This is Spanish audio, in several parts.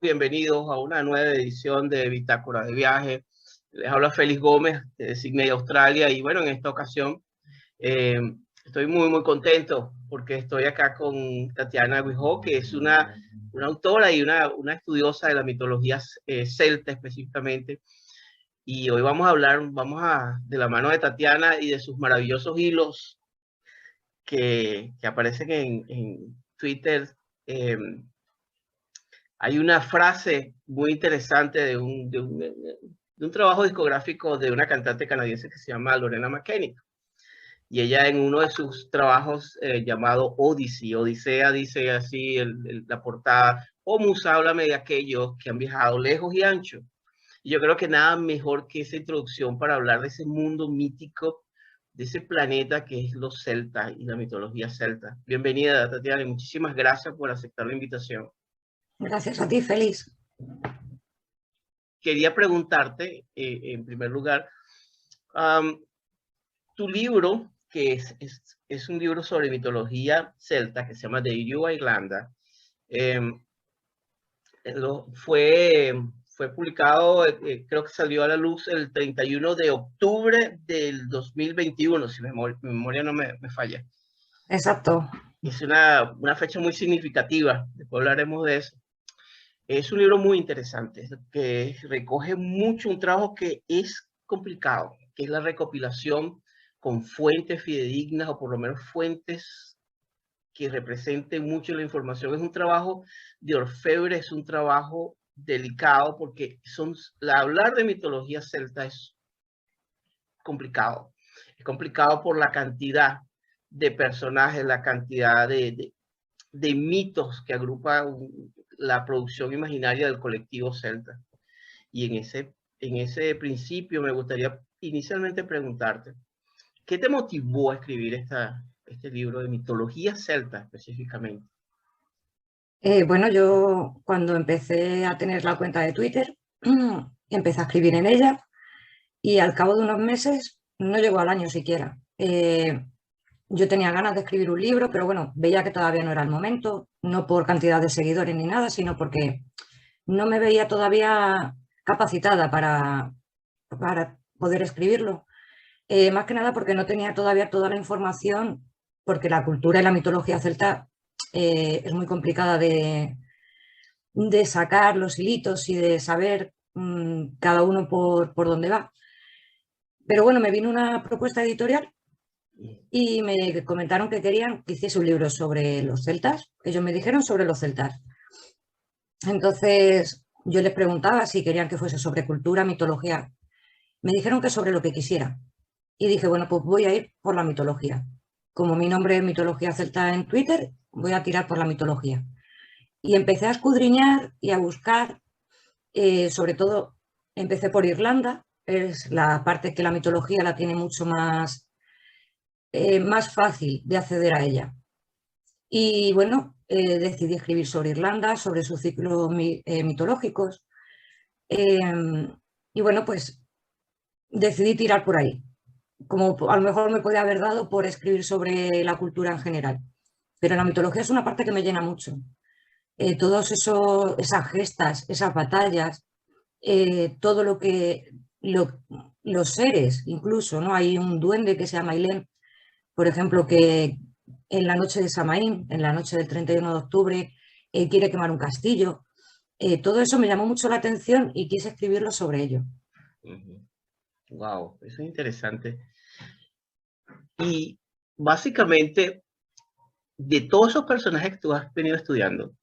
Bienvenidos a una nueva edición de Bitácora de Viaje. Les habla Félix Gómez de Sydney, Australia. Y bueno, en esta ocasión estoy muy contento porque estoy acá con Tatiana Guijó, que es una autora y una estudiosa de la mitología celta específicamente. Y hoy vamos a hablar, de la mano de Tatiana y de sus maravillosos hilos que aparecen en Twitter. Hay una frase muy interesante de un trabajo discográfico de una cantante canadiense que se llama Lorena McKennitt. Y ella en uno de sus trabajos llamado Odyssey, Odisea, dice así la portada: "Oh musa, háblame de aquellos que han viajado lejos y ancho". Y yo creo que nada mejor que esa introducción para hablar de ese mundo mítico, de ese planeta que es los celtas y la mitología celta. Bienvenida, Tatiana, y muchísimas gracias por aceptar la invitación. Gracias a ti, Félix. Quería preguntarte, en primer lugar, tu libro, que es un libro sobre mitología celta, que se llama De Iru a Irlanda, fue publicado, creo que salió a la luz el 31 de octubre del 2021, si mi memoria no me falla. Exacto. Es una fecha muy significativa, después hablaremos de eso. Es un libro muy interesante, que recoge mucho un trabajo que es complicado, que es la recopilación con fuentes fidedignas, o por lo menos fuentes que representen mucho la información. Es un trabajo de orfebre, es un trabajo delicado, porque hablar de mitología celta es complicado. Es complicado por la cantidad de personajes, la cantidad de mitos que agrupa la producción imaginaria del colectivo celta. Y en ese principio me gustaría inicialmente preguntarte, ¿qué te motivó a escribir este libro de mitología celta específicamente? Bueno, yo cuando empecé a tener la cuenta de Twitter, empecé a escribir en ella y al cabo de unos meses, no llegó al año siquiera, yo tenía ganas de escribir un libro, pero bueno, veía que todavía no era el momento, no por cantidad de seguidores ni nada, sino porque no me veía todavía capacitada para poder escribirlo. Más que nada porque no tenía todavía toda la información, porque la cultura y la mitología celta es muy complicada de sacar los hilitos y de saber cada uno por dónde va. Pero bueno, me vino una propuesta editorial y me comentaron que querían que hiciese un libro sobre los celtas. Ellos me dijeron sobre los celtas. Entonces yo les preguntaba si querían que fuese sobre cultura, mitología. Me dijeron que sobre lo que quisiera. Y dije, bueno, pues voy a ir por la mitología. Como mi nombre es Mitología Celta en Twitter, voy a tirar por la mitología. Y empecé a escudriñar y a buscar, sobre todo empecé por Irlanda, es la parte que la mitología la tiene mucho más fácil de acceder a ella. Y bueno, decidí escribir sobre Irlanda, sobre sus ciclos mitológicos. Y bueno, pues decidí tirar por ahí. Como a lo mejor me podía haber dado por escribir sobre la cultura en general. Pero la mitología es una parte que me llena mucho. Todas esas gestas, esas batallas, todo lo que los seres, incluso, ¿no? Hay un duende que se llama Ailén, por ejemplo, que en la noche de Samaín, en la noche del 31 de octubre, quiere quemar un castillo. Todo eso me llamó mucho la atención y quise escribirlo sobre ello. Wow, eso es interesante. Y básicamente, de todos esos personajes que tú has venido estudiando,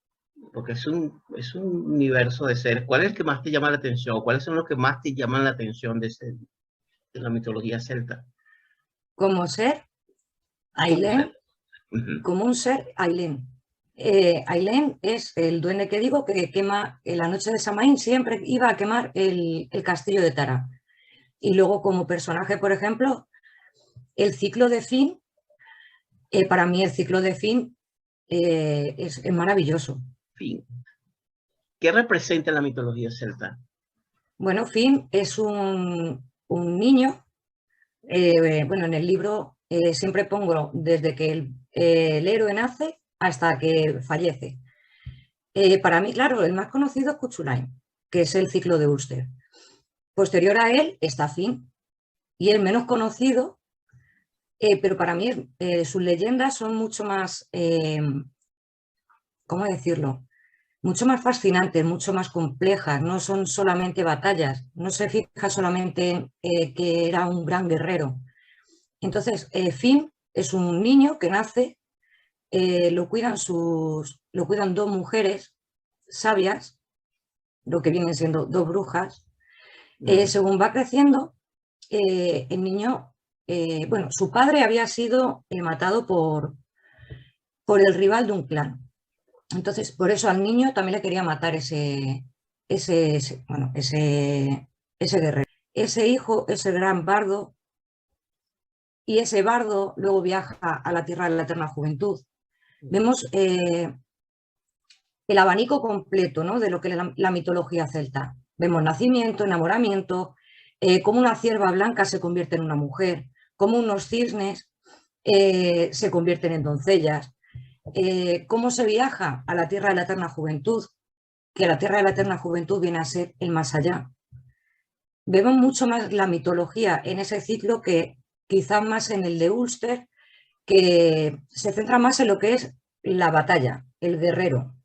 porque es un universo de seres, ¿cuál es el que más te llama la atención? ¿Cuáles son los que más te llaman la atención de la mitología celta? Como ser, Ailén, como un ser, Ailén. Ailén es el duende que digo que quema en la noche de Samaín, siempre iba a quemar el castillo de Tara. Y luego como personaje, por ejemplo, el ciclo de Finn, para mí el ciclo de Finn es maravilloso. Finn. ¿Qué representa la mitología celta? Bueno, Finn es un niño, bueno, en el libro siempre pongo desde que el héroe nace hasta que fallece. Para mí, claro, el más conocido es Cuchulain, que es el ciclo de Ulster. Posterior a él está Finn, y el menos conocido, pero para mí sus leyendas son mucho más, ¿cómo decirlo? Mucho más fascinantes, mucho más complejas, no son solamente batallas, no se fija solamente en que era un gran guerrero. Entonces, Finn es un niño que nace, lo cuidan dos mujeres sabias, lo que vienen siendo dos brujas. Según va creciendo, el niño, bueno, su padre había sido matado por el rival de un clan. Entonces, por eso al niño también le quería matar bueno, ese guerrero. Ese hijo, ese gran bardo, y ese bardo luego viaja a la Tierra de la Eterna Juventud. Vemos el abanico completo, ¿no?, de lo que es la mitología celta. Vemos nacimiento, enamoramiento, cómo una cierva blanca se convierte en una mujer, cómo unos cisnes se convierten en doncellas, cómo se viaja a la Tierra de la Eterna Juventud, que la Tierra de la Eterna Juventud viene a ser el más allá. Vemos mucho más la mitología en ese ciclo que quizás más en el de Ulster, que se centra más en lo que es la batalla, el guerrero.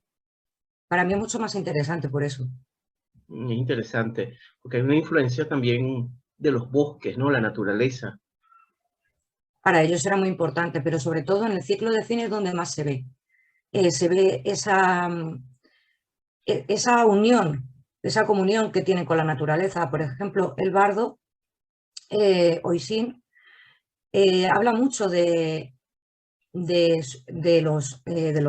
Para mí es mucho más interesante por eso. Interesante, porque hay una influencia también de los bosques, ¿no? La naturaleza. Para ellos era muy importante, pero sobre todo en el ciclo de cine es donde más se ve. Se ve esa unión, esa comunión que tienen con la naturaleza. Por ejemplo, el bardo, Oisin, habla mucho de los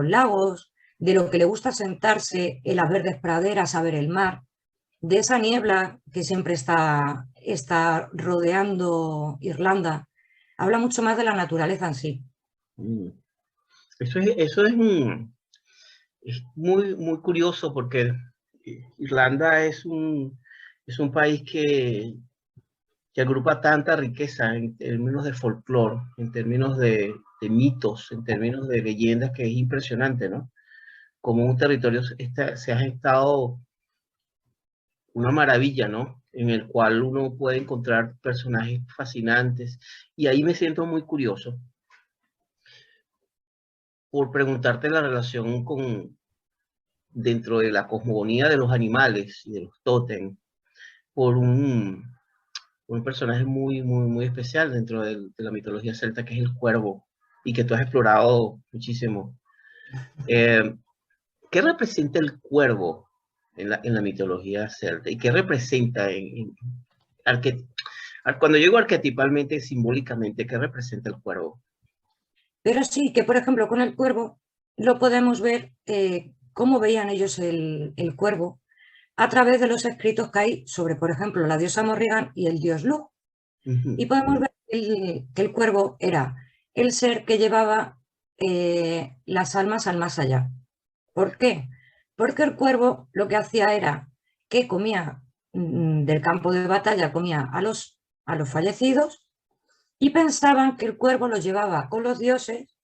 lagos, de lo que le gusta sentarse en las verdes praderas a ver el mar, de esa niebla que siempre está rodeando Irlanda. Habla mucho más de la naturaleza en sí. Es muy, muy curioso porque Irlanda es un país que agrupa tanta riqueza en términos de folclore, en términos de mitos, en términos de leyendas, que es impresionante, ¿no? Como un territorio se ha estado una maravilla, ¿no? En el cual uno puede encontrar personajes fascinantes. Y ahí me siento muy curioso por preguntarte la relación dentro de la cosmogonía de los animales y de los tótem, por un personaje muy, muy, muy especial dentro de la mitología celta, que es el cuervo, y que tú has explorado muchísimo. ¿Qué representa el cuervo en la mitología celta? ¿Y qué representa cuando llego arquetipalmente, simbólicamente, qué representa el cuervo? Pero sí que, por ejemplo, con el cuervo lo podemos ver cómo veían ellos el cuervo a través de los escritos que hay sobre, por ejemplo, la diosa Morrigan y el dios Lugh. Y podemos ver que el cuervo era el ser que llevaba las almas al más allá. ¿Por qué? Porque el cuervo lo que hacía era que comía del campo de batalla, comía a los fallecidos, y pensaban que el cuervo los llevaba con los dioses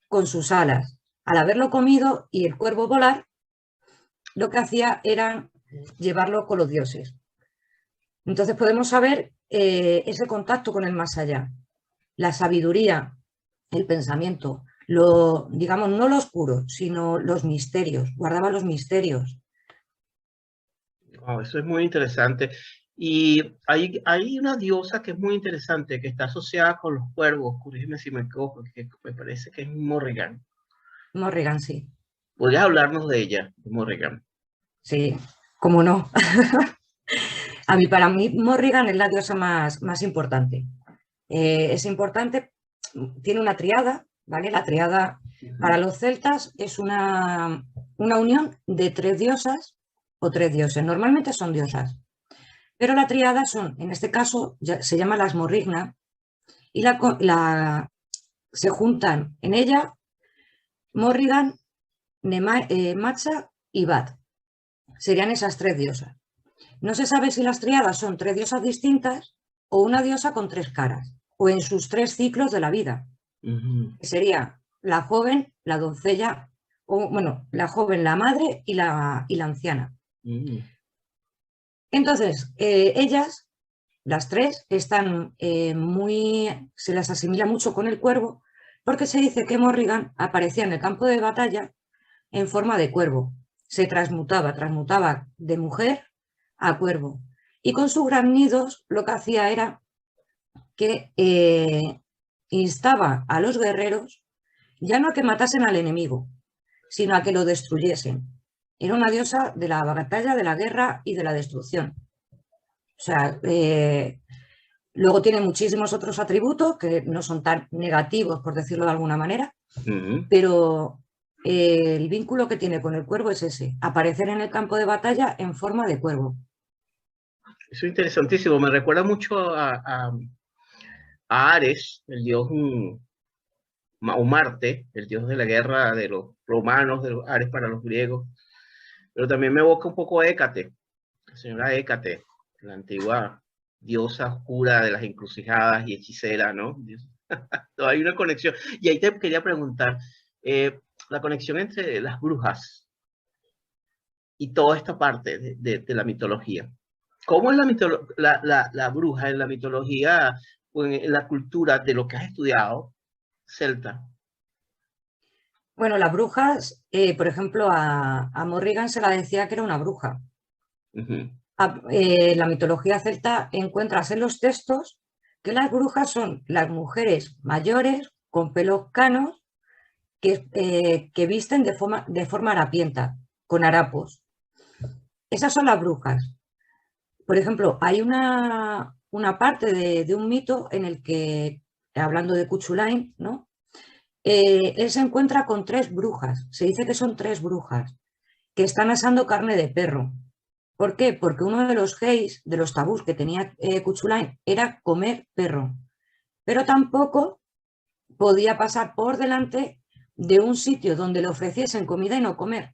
con sus alas. Al haberlo comido y el cuervo volar, lo que hacía era llevarlo con los dioses. Entonces podemos saber ese contacto con el más allá, la sabiduría, el pensamiento, digamos, no lo oscuro, sino los misterios, guardaba los misterios. Wow, eso es muy interesante. Y hay una diosa que es muy interesante, que está asociada con los cuervos, corrígeme si me equivoco, que me parece que es Morrigan. Morrigan, sí. ¿Podrías hablarnos de ella, de Morrigan? Sí, cómo no. Para mí, Morrigan es la diosa más importante. Es importante, tiene una triada, ¿vale? La triada para los celtas es una unión de tres diosas o tres dioses. Normalmente son diosas, pero la triada son, en este caso, se llama las Morrigna, y se juntan en ella Morrigan, Macha y Bat. Serían esas tres diosas. No se sabe si las triadas son tres diosas distintas o una diosa con tres caras, o en sus tres ciclos de la vida. Que sería la joven, la doncella bueno, la joven, la madre y la anciana. Mm. Entonces, ellas, las tres, están se las asimila mucho con el cuervo, porque se dice que Morrigan aparecía en el campo de batalla en forma de cuervo. Se transmutaba de mujer a cuervo. Y con sus graznidos lo que hacía era que instaba a los guerreros ya no a que matasen al enemigo, sino a que lo destruyesen. Era una diosa de la batalla, de la guerra y de la destrucción. O sea, luego tiene muchísimos otros atributos que no son tan negativos, por decirlo de alguna manera, pero el vínculo que tiene con el cuervo es ese, aparecer en el campo de batalla en forma de cuervo. Eso es interesantísimo, me recuerda mucho a Ares, el dios, o Marte, el dios de la guerra de los romanos, de los Ares para los griegos, pero también me evoca un poco a Hécate, la señora Hécate, la antigua diosa oscura de las encrucijadas y hechicera, ¿no? Hay una conexión. Y ahí te quería preguntar, la conexión entre las brujas y toda esta parte de la mitología. ¿Cómo es la bruja en la mitología o en la cultura de lo que has estudiado, celta? Bueno, las brujas, por ejemplo, a Morrigan se la decía que era una bruja. La mitología celta encuentras en los textos que las brujas son las mujeres mayores con pelos canos que visten de forma harapienta, con harapos. Esas son las brujas. Por ejemplo, hay una parte de un mito en el que, hablando de Cuchulain, ¿no? Él se encuentra con 3 brujas. Se dice que son 3 brujas que están asando carne de perro. ¿Por qué? Porque uno de los heis, de los tabús que tenía Cuchulain, era comer perro. Pero tampoco podía pasar por delante de un sitio donde le ofreciesen comida y no comer.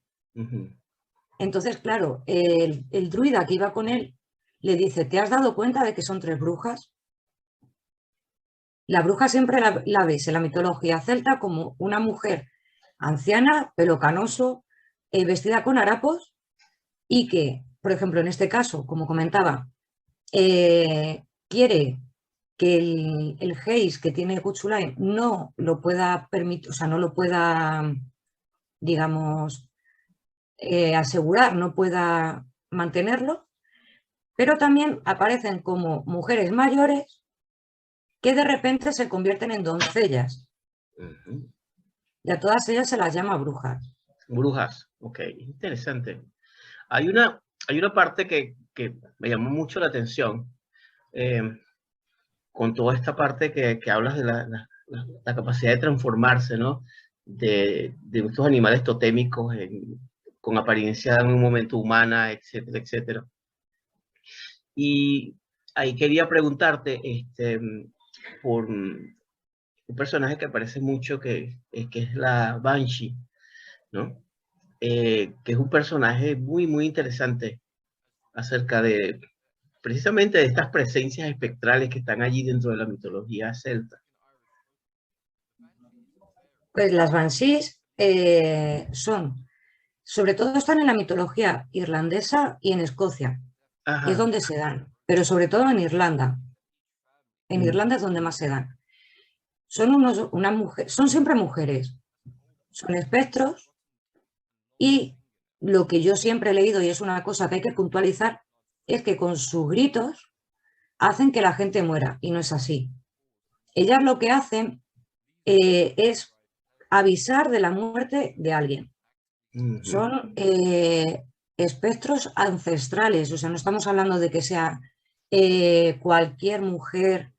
Entonces, claro, el druida que iba con él le dice, ¿te has dado cuenta de que son 3 brujas? La bruja siempre la ves en la mitología celta como una mujer anciana, pelo canoso, vestida con harapos y que, por ejemplo, en este caso, como comentaba, quiere que el haze que tiene Cuchulain no lo pueda permitir, o sea, no lo pueda, digamos, asegurar, no pueda mantenerlo, pero también aparecen como mujeres mayores que de repente se convierten en doncellas. Y a todas ellas se las llama brujas. Brujas, ok, interesante. Hay una parte que me llamó mucho la atención, con toda esta parte que hablas de la capacidad de transformarse, ¿no? De estos animales totémicos con apariencia en un momento humana, etcétera, etcétera. Y ahí quería preguntarte por un personaje que aparece mucho, que es la Banshee, ¿no? Que es un personaje muy, muy interesante acerca de precisamente de estas presencias espectrales que están allí dentro de la mitología celta. Pues las Banshees sobre todo están en la mitología irlandesa y en Escocia, que es donde se dan, pero sobre todo en Irlanda. En Irlanda es donde más se dan. Son siempre mujeres, son espectros y lo que yo siempre he leído, y es una cosa que hay que puntualizar, es que con sus gritos hacen que la gente muera, y no es así. Ellas lo que hacen es avisar de la muerte de alguien. Son espectros ancestrales, o sea, no estamos hablando de que sea cualquier mujer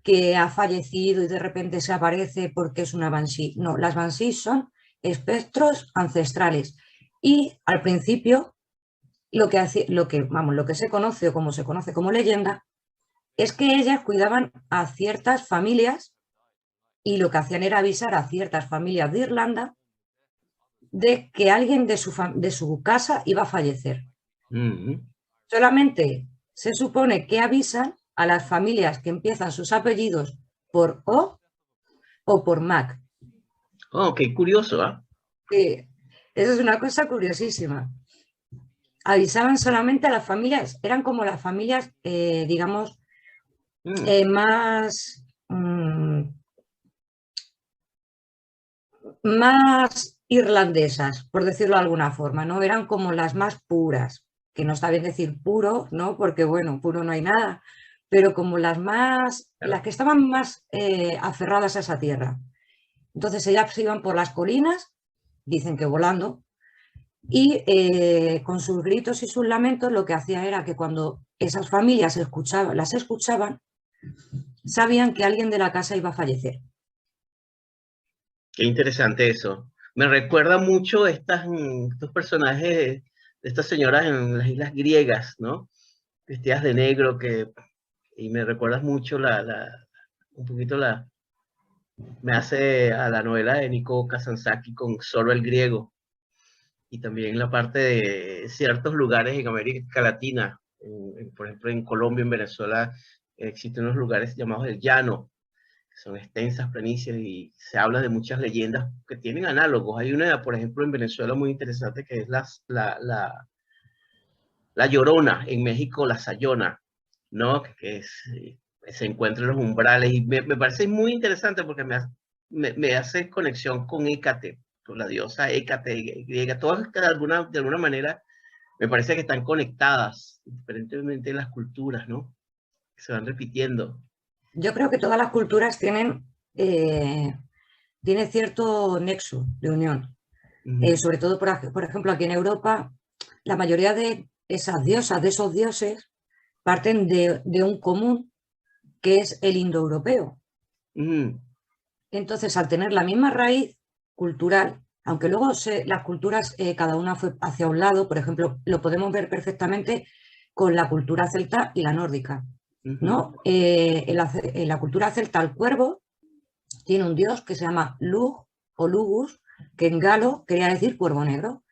que ha fallecido y de repente se aparece porque es una Banshee. No, las Banshees son espectros ancestrales. Y al principio, lo que se conoce o como se conoce como leyenda, es que ellas cuidaban a ciertas familias y lo que hacían era avisar a ciertas familias de Irlanda de que alguien de su casa iba a fallecer. Solamente se supone que avisan a las familias que empiezan sus apellidos por O por Mac. Oh, qué curioso, ¿ah? Eso es una cosa curiosísima. Avisaban solamente a las familias, eran como las familias, digamos, más, más irlandesas, por decirlo de alguna forma, ¿no? Eran como las más puras, que no está bien decir puro, ¿no? Porque, bueno, puro no hay nada, pero como las más, las que estaban más aferradas a esa tierra. Entonces ellas se iban por las colinas, dicen que volando, y con sus gritos y sus lamentos lo que hacía era que cuando esas familias las escuchaban, sabían que alguien de la casa iba a fallecer. Qué interesante eso. Me recuerda mucho estos personajes de estas señoras en las islas griegas, ¿no? Vestidas de negro, y me recuerdas mucho un poquito me hace a la novela de Nico Kazantzakis con Solo el griego, y también la parte de ciertos lugares en América Latina, por ejemplo en Colombia, en Venezuela, existen unos lugares llamados el Llano, que son extensas planicies y se habla de muchas leyendas que tienen análogos. Hay una, por ejemplo, en Venezuela muy interesante que es la Llorona, en México la Sayona, ¿no? Se encuentra en los umbrales y me parece muy interesante porque me hace conexión con Hécate, con la diosa Hécate griega. Todas de alguna manera me parece que están conectadas, diferentemente en las culturas, ¿no? Que se van repitiendo. Yo creo que todas las culturas tienen cierto nexo de unión. Sobre todo, por ejemplo, aquí en Europa, la mayoría de esas diosas, de esos dioses, parten de un común que es el indoeuropeo. Entonces, al tener la misma raíz cultural, aunque luego las culturas cada una fue hacia un lado, por ejemplo, lo podemos ver perfectamente con la cultura celta y la nórdica, ¿no? En la cultura celta, el cuervo tiene un dios que se llama Lugh o Lugus, que en galo quería decir cuervo negro.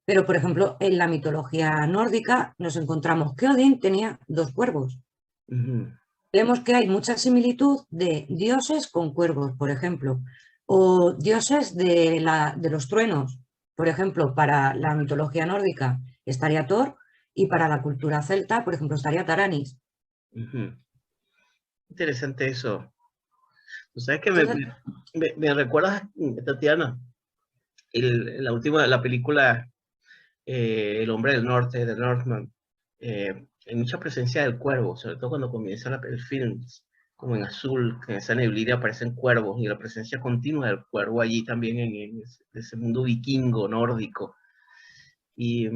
Pero, por ejemplo, en la mitología nórdica nos encontramos que Odín tenía dos cuervos. Vemos que hay mucha similitud de dioses con cuervos, por ejemplo, o dioses de los truenos. Por ejemplo, para la mitología nórdica estaría Thor y para la cultura celta, por ejemplo, estaría Taranis. Interesante eso. ¿Tú sabes que Entonces, me recuerdas, Tatiana, la película El hombre del norte, de Northman? Hay mucha presencia del cuervo, sobre todo cuando comienza el film, como en azul, que en esa neblina aparecen cuervos, y la presencia continua del cuervo allí también en ese mundo vikingo, nórdico. Y,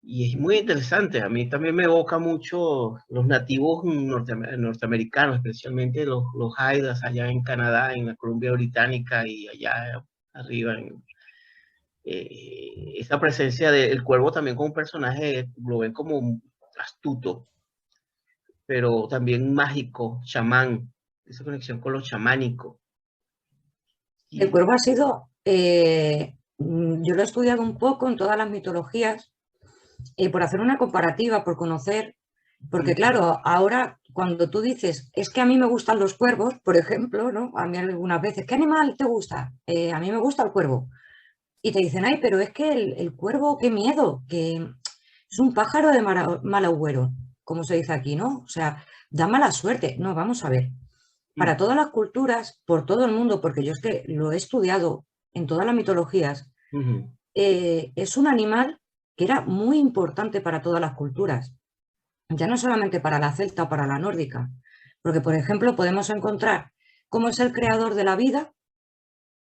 y es muy interesante, a mí también me evoca mucho los nativos norteamericanos, especialmente los Haidas allá en Canadá, en la Columbia Británica y allá arriba esa presencia del cuervo también como un personaje, lo ven como astuto, pero también mágico, chamán, esa conexión con lo chamánico. el Y, cuervo ha sido, yo lo he estudiado un poco en todas las mitologías, por hacer una comparativa, por conocer, porque claro, ahora cuando tú dices, es que a mí me gustan los cuervos, por ejemplo, ¿no? A mí algunas veces, ¿qué animal te gusta? A mí me gusta el cuervo. Y te dicen, ay, pero es que el cuervo, qué miedo, que es un pájaro de mal agüero, como se dice aquí, ¿no? O sea, da mala suerte. No, vamos a ver. Para todas las culturas, por todo el mundo, porque yo es que lo he estudiado en todas las mitologías, es un animal que era muy importante para todas las culturas, ya no solamente para la celta o para la nórdica, porque, por ejemplo, podemos encontrar cómo es el creador de la vida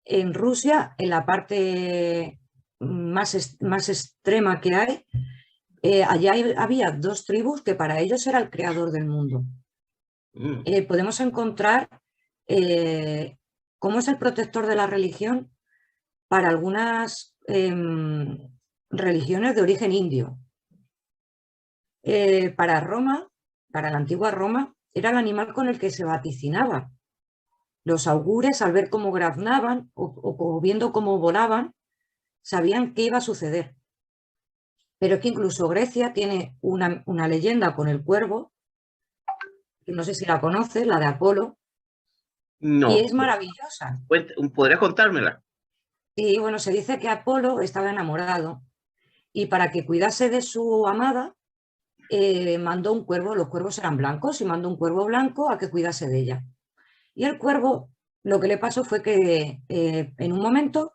en Rusia, en la parte más extrema que hay. Allá había dos tribus que para ellos era el creador del mundo. Podemos encontrar cómo es el protector de la religión para algunas religiones de origen indio. Para Roma, para la antigua Roma, era el animal con el que se vaticinaba. Los augures, al ver cómo graznaban o viendo cómo volaban, sabían qué iba a suceder. Pero es que incluso Grecia tiene una leyenda con el cuervo, que no sé si la conoces, la de Apolo, y no, es maravillosa. ¿podrías contármela? Y bueno, se dice que Apolo estaba enamorado y para que cuidase de su amada, mandó un cuervo, los cuervos eran blancos, y mandó un cuervo blanco a que cuidase de ella. Y el cuervo, lo que le pasó fue que en un momento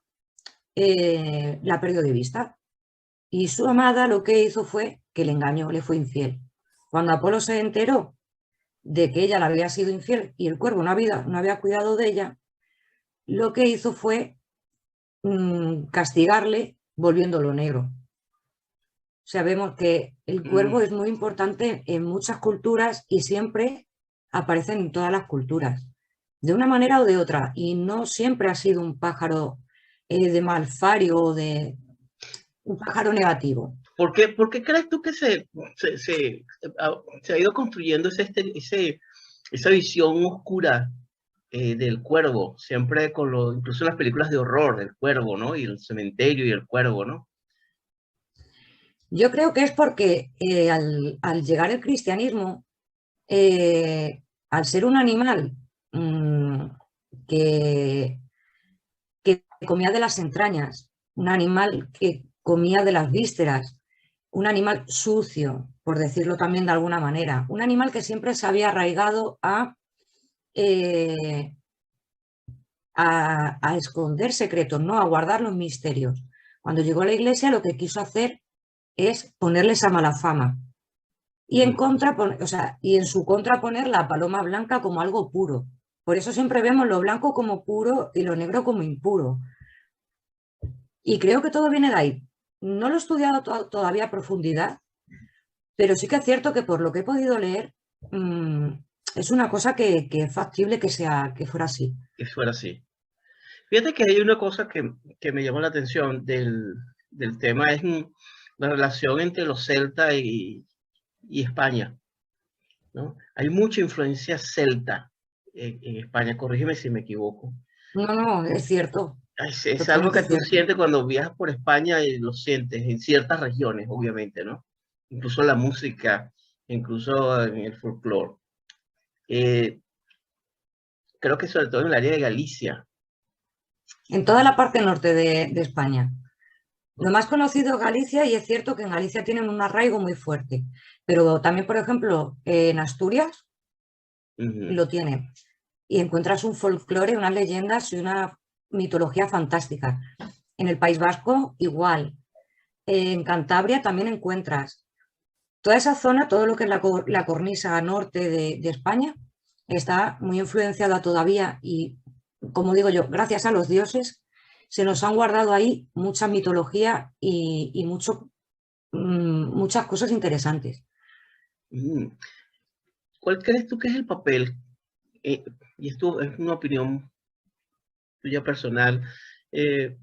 la perdió de vista. Y su amada lo que hizo fue que le engañó, le fue infiel. Cuando Apolo se enteró de que ella le había sido infiel y el cuervo no había cuidado de ella, lo que hizo fue castigarle volviéndolo negro. Sabemos que el cuervo es muy importante en muchas culturas y siempre aparece en todas las culturas, de una manera o de otra, y no siempre ha sido un pájaro de malfario o de un pájaro negativo. Por qué crees tú que se ha ido construyendo esa visión oscura del cuervo? Siempre incluso en las películas de horror, del cuervo, ¿no? Y el cementerio y el cuervo, ¿no? Yo creo que es porque al llegar el cristianismo, al ser un animal que, que comía de las entrañas, un animal que comía de las vísceras, un animal sucio, por decirlo también de alguna manera, un animal que siempre se había arraigado eh, a esconder secretos, ¿no? A guardar los misterios. Cuando llegó a la iglesia lo que quiso hacer es ponerle esa mala fama y y en su contra poner la paloma blanca como algo puro. Por eso siempre vemos lo blanco como puro y lo negro como impuro. Y creo que todo viene de ahí. No lo he estudiado todavía a profundidad, pero sí que es cierto que por lo que he podido leer, es una cosa que es factible que fuera así. Que fuera así. Fíjate que hay una cosa que me llama la atención del tema, es la relación entre los celtas y España, ¿no? Hay mucha influencia celta en España, corrígeme si me equivoco. No, no, es cierto, Es algo totalmente que tú cierto. sientes cuando viajas por España y lo sientes en ciertas regiones, obviamente, ¿no? Incluso la música, incluso en el folclore. Eh, Creo que sobre todo en el área de Galicia. En toda la parte norte de España. Lo más conocido es Galicia y es cierto que en Galicia tienen un arraigo muy fuerte, pero también, por ejemplo, en Asturias lo tienen y encuentras un folclore, unas leyendas y una mitología fantástica. En el País Vasco igual, en Cantabria también encuentras. Toda esa zona, todo lo que es la cornisa norte de España, está muy influenciada todavía y, como digo yo, gracias a los dioses, se nos han guardado ahí mucha mitología y muchas cosas interesantes. Mm. ¿Cuál crees tú que es el papel? Y esto es una opinión tuya personal. eh,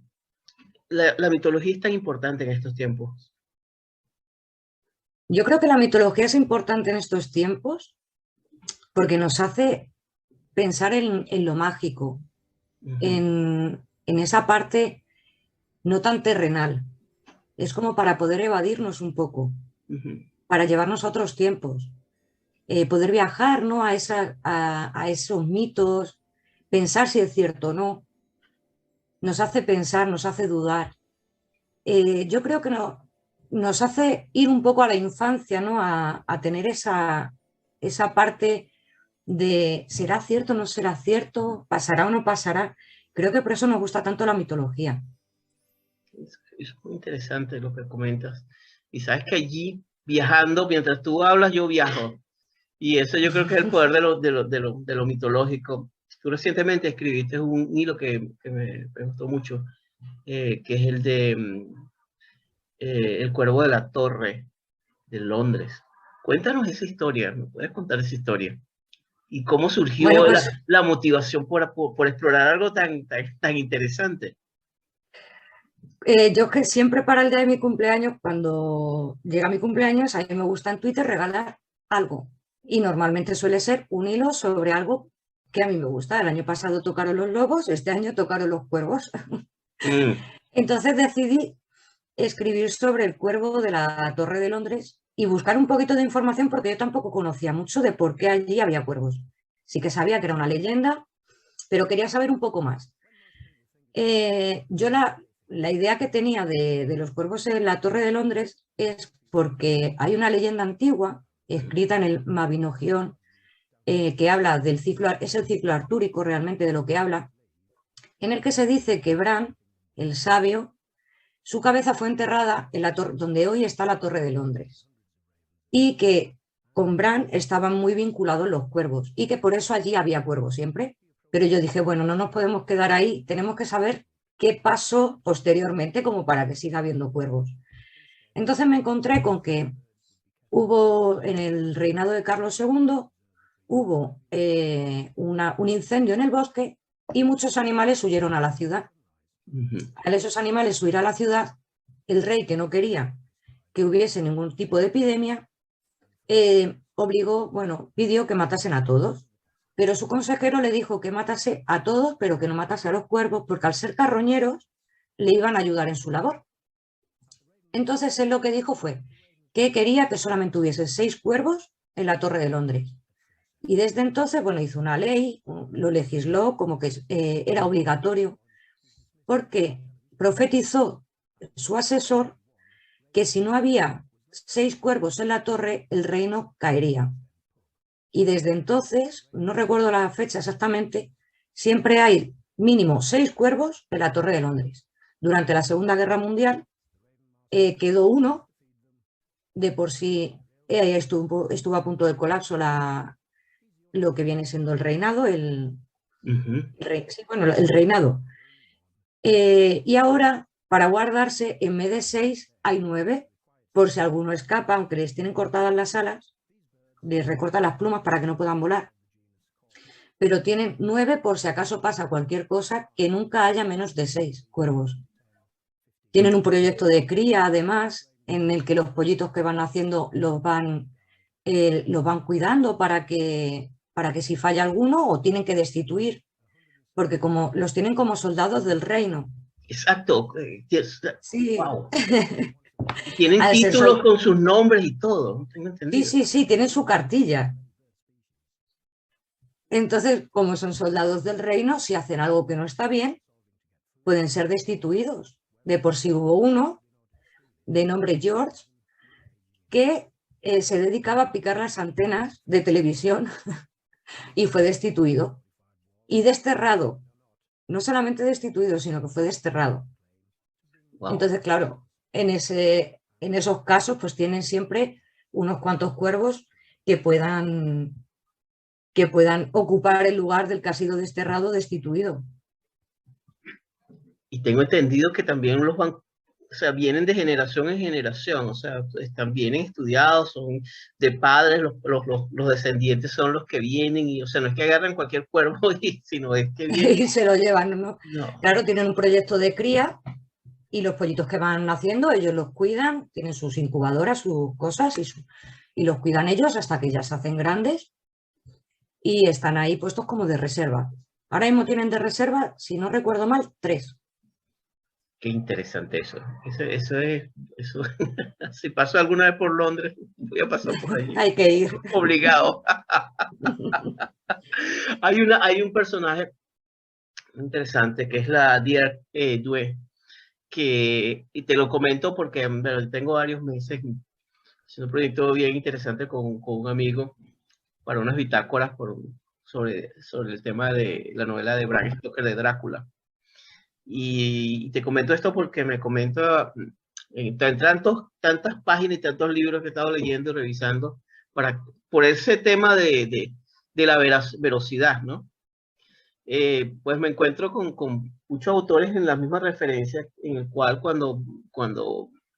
la mitología es tan importante en estos tiempos. Yo creo que la mitología es importante en estos tiempos porque nos hace pensar en lo mágico, en esa parte no tan terrenal. Es como para poder evadirnos un poco, para llevarnos a otros tiempos, poder viajar, ¿no? a esos mitos, pensar si es cierto o no, nos hace pensar, nos hace dudar. Yo creo que nos hace ir un poco a la infancia, ¿no? A tener esa parte de ¿será cierto o no será cierto? ¿Pasará o no pasará? Creo que por eso nos gusta tanto la mitología. Es muy interesante lo que comentas. Y sabes que allí, viajando, mientras tú hablas, yo viajo. Y eso yo creo que es el poder de lo mitológico. Tú recientemente escribiste un hilo que me gustó mucho, que es el de El Cuervo de la Torre de Londres. Cuéntanos esa historia, ¿me puedes contar esa historia? ¿Y cómo Bueno, surgió pues la motivación por explorar algo tan interesante? yo que siempre para el día de mi cumpleaños, cuando llega mi cumpleaños, a mí me gusta en Twitter regalar algo. Y normalmente suele ser un hilo sobre algo que a mí me gusta. El año pasado tocaron los lobos, este año tocaron los cuervos. Mm, Entonces decidí escribir sobre el cuervo de la Torre de Londres y buscar un poquito de información porque yo tampoco conocía mucho de por qué allí había cuervos. Sí que sabía que era una leyenda, pero quería saber un poco más. Yo la idea que tenía de los cuervos en la Torre de Londres es porque hay una leyenda antigua escrita en el Mabinogión que habla del ciclo, es el ciclo artúrico realmente de lo que habla, en el que se dice que Bran, el sabio, su cabeza fue enterrada en la torre, donde hoy está la Torre de Londres, y que con Bran estaban muy vinculados los cuervos y que por eso allí había cuervos siempre. Pero yo dije, bueno, no nos podemos quedar ahí, tenemos que saber qué pasó posteriormente como para que siga habiendo cuervos. Entonces me encontré con que hubo en el reinado de Carlos II, hubo un incendio en el bosque y muchos animales huyeron a la ciudad. Al esos animales huir a la ciudad, el rey, que no quería que hubiese ningún tipo de epidemia, pidió que matasen a todos. Pero su consejero le dijo que matase a todos, pero que no matase a los cuervos, porque al ser carroñeros le iban a ayudar en su labor. Entonces él lo que dijo fue que quería que solamente hubiese 6 cuervos en la Torre de Londres. Y desde entonces, bueno, hizo una ley, lo legisló como que era obligatorio, porque profetizó su asesor que si no había 6 cuervos en la torre, el reino caería. Y desde entonces, no recuerdo la fecha exactamente, siempre hay mínimo 6 cuervos en la Torre de Londres. Durante la Segunda Guerra Mundial quedó uno, de por sí estuvo a punto de colapso lo que viene siendo el reinado, el reinado. Y ahora, para guardarse, en vez de 6, hay 9, por si alguno escapa, aunque les tienen cortadas las alas, les recortan las plumas para que no puedan volar. Pero tienen 9 por si acaso pasa cualquier cosa, que nunca haya menos de 6 cuervos. Tienen un proyecto de cría, además, en el que los pollitos que van haciendo los van cuidando para que si falla alguno o tienen que destituir, porque como los tienen como soldados del reino. Exacto. Sí. Wow. Tienen títulos con sus nombres y todo. Tengo entendido. Sí, tienen su cartilla. Entonces, como son soldados del reino, si hacen algo que no está bien, pueden ser destituidos. De por sí hubo uno, de nombre George, que se dedicaba a picar las antenas de televisión y fue destituido. Y desterrado. No solamente destituido, sino que fue desterrado. Wow. Entonces, claro, en esos casos, pues tienen siempre unos cuantos cuervos que puedan ocupar el lugar del que ha sido desterrado, destituido. Y tengo entendido que también los van, o sea, vienen de generación en generación, o sea, están bien estudiados, son de padres, los descendientes son los que vienen, y, o sea, no es que agarran cualquier cuervo, sino es que vienen. Y se lo llevan, ¿no? Claro, tienen un proyecto de cría y los pollitos que van naciendo, ellos los cuidan, tienen sus incubadoras, sus cosas, y los cuidan ellos hasta que ya se hacen grandes y están ahí puestos como de reserva. Ahora mismo tienen de reserva, si no recuerdo mal, 3. Qué interesante eso. Eso. Si paso alguna vez por Londres, voy a pasar por allí. Hay que ir. Obligado. Hay un personaje interesante que es la Dear Due, y te lo comento porque tengo varios meses haciendo un proyecto bien interesante con un amigo para unas bitácoras sobre el tema de la novela de Bram Stoker de Drácula. Y te comento esto porque me comenta tantas páginas y tantos libros que he estado leyendo y revisando por ese tema de la veracidad, ¿no? Pues me encuentro con muchos autores en la misma referencia, en el cual cuando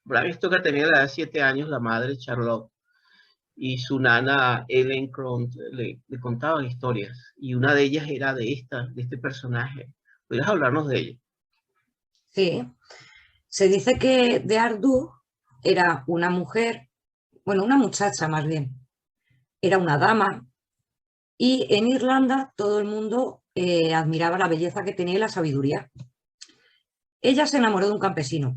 Bram Stoker tenía la edad de 7 años, la madre Charlotte y su nana Ellen Cront le contaban historias, y una de ellas era de este personaje. ¿Podrías hablarnos de ella? Sí, se dice que de Ardu era una mujer, bueno, una muchacha más bien, era una dama, y en Irlanda todo el mundo admiraba la belleza que tenía y la sabiduría. Ella se enamoró de un campesino,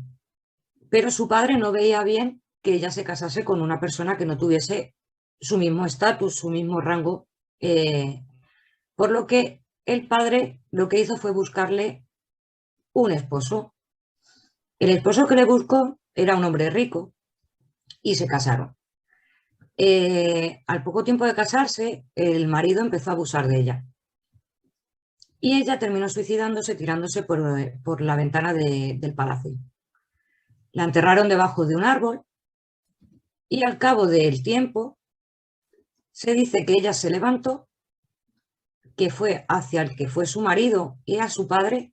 pero su padre no veía bien que ella se casase con una persona que no tuviese su mismo estatus, su mismo rango, por lo que el padre lo que hizo fue buscarle un esposo. El esposo que le buscó era un hombre rico y se casaron. Al poco tiempo de casarse, el marido empezó a abusar de ella. Y ella terminó suicidándose tirándose por la ventana del palacio. La enterraron debajo de un árbol y al cabo del tiempo se dice que ella se levantó, que fue hacia el que fue su marido y a su padre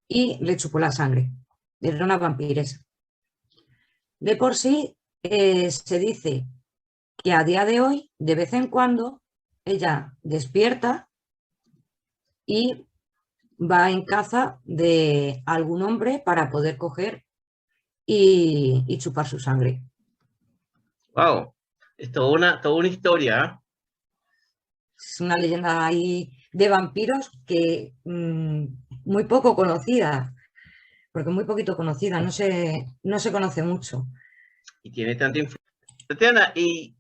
y le chupó la sangre. Era una vampiresa. De por sí, se dice que a día de hoy, de vez en cuando, ella despierta y va en caza de algún hombre para poder coger y chupar su sangre. Wow, es toda una historia, ¿eh? Es una leyenda ahí de vampiros que muy poco conocida, porque muy poquito conocida, no se conoce mucho. Y tiene tanta influencia. Tatiana, y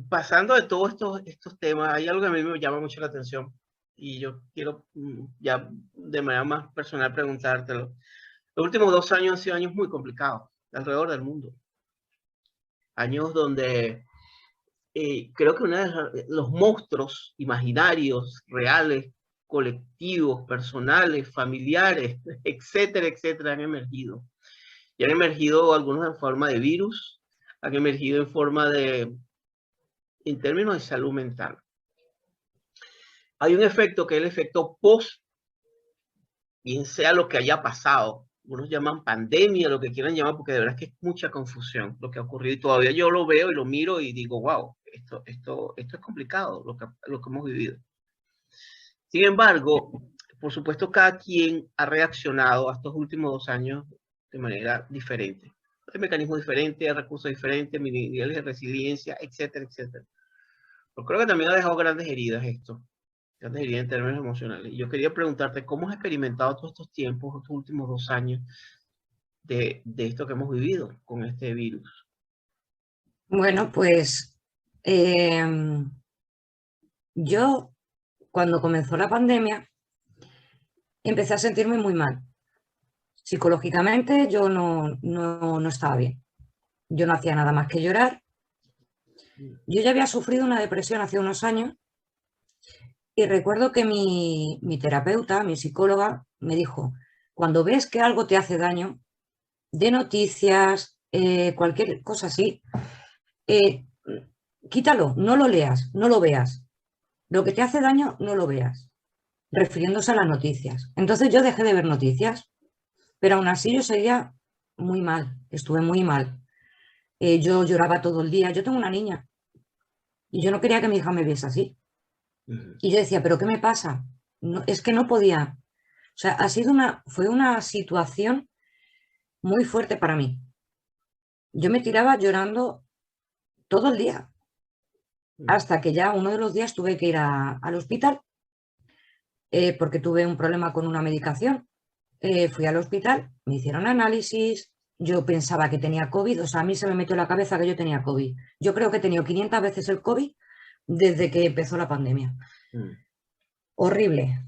pasando de todos estos temas, hay algo que a mí me llama mucho la atención y yo quiero ya de manera más personal preguntártelo. Los últimos 2 años han sido años muy complicados alrededor del mundo. Años donde creo que los monstruos imaginarios, reales, colectivos, personales, familiares, etcétera, etcétera, han emergido. Y han emergido algunos en forma de virus, han emergido en términos de salud mental. Hay un efecto que es el efecto post, bien sea lo que haya pasado. Unos llaman pandemia, lo que quieran llamar, porque de verdad es que es mucha confusión lo que ha ocurrido. Y todavía yo lo veo y lo miro y digo, wow, esto es complicado, lo que hemos vivido. Sin embargo, por supuesto, cada quien ha reaccionado a estos últimos 2 años de manera diferente. Hay mecanismos diferentes, hay recursos diferentes, niveles de resiliencia, etcétera, etcétera. Pero creo que también ha dejado grandes heridas esto, grandes heridas en términos emocionales. Y yo quería preguntarte, ¿cómo has experimentado todos estos tiempos, estos últimos 2 años de esto que hemos vivido con este virus? Bueno, pues yo cuando comenzó la pandemia empecé a sentirme muy mal. Psicológicamente yo no estaba bien. Yo no hacía nada más que llorar. Yo ya había sufrido una depresión hace unos años y recuerdo que mi terapeuta, mi psicóloga, me dijo, cuando ves que algo te hace daño, de noticias, cualquier cosa así, quítalo, no lo leas, no lo veas. Lo que te hace daño, no lo veas, refiriéndose a las noticias. Entonces yo dejé de ver noticias, pero aún así yo seguía muy mal, estuve muy mal. Yo lloraba todo el día, yo tengo una niña y yo no quería que mi hija me viese así. Y yo decía, ¿pero qué me pasa? No, es que no podía. O sea, fue una situación muy fuerte para mí. Yo me tiraba llorando todo el día, hasta que ya uno de los días tuve que ir al hospital porque tuve un problema con una medicación. Fui al hospital, me hicieron análisis, yo pensaba que tenía COVID, o sea, a mí se me metió en la cabeza que yo tenía COVID. Yo creo que he tenido 500 veces el COVID desde que empezó la pandemia. Horrible.